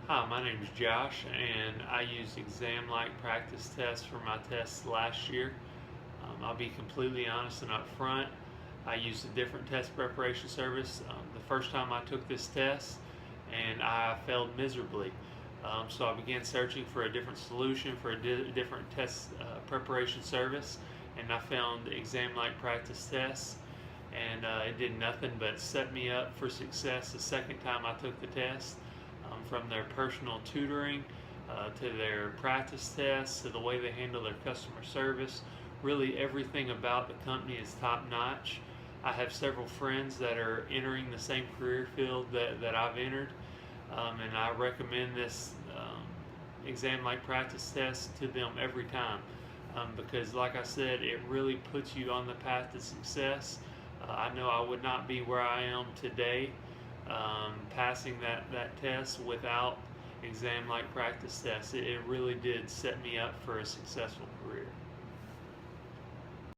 Hi, my name is Josh, and I used exam-like practice tests for my tests last year. I'll be completely honest and upfront. I used a different test preparation service the first time I took this test, and I failed miserably. So I began searching for a different solution for a different test preparation service, and I found exam-like practice tests, and it did nothing but set me up for success the second time I took the test. From their personal tutoring to their practice tests to the way they handle their customer service. Really, everything about the company is top notch. I have several friends that are entering the same career field that I've entered, and I recommend this exam-like practice test to them every time because, like I said, it really puts you on the path to success. I know I would not be where I am today passing that test without exam-like practice tests. It really did set me up for a successful career.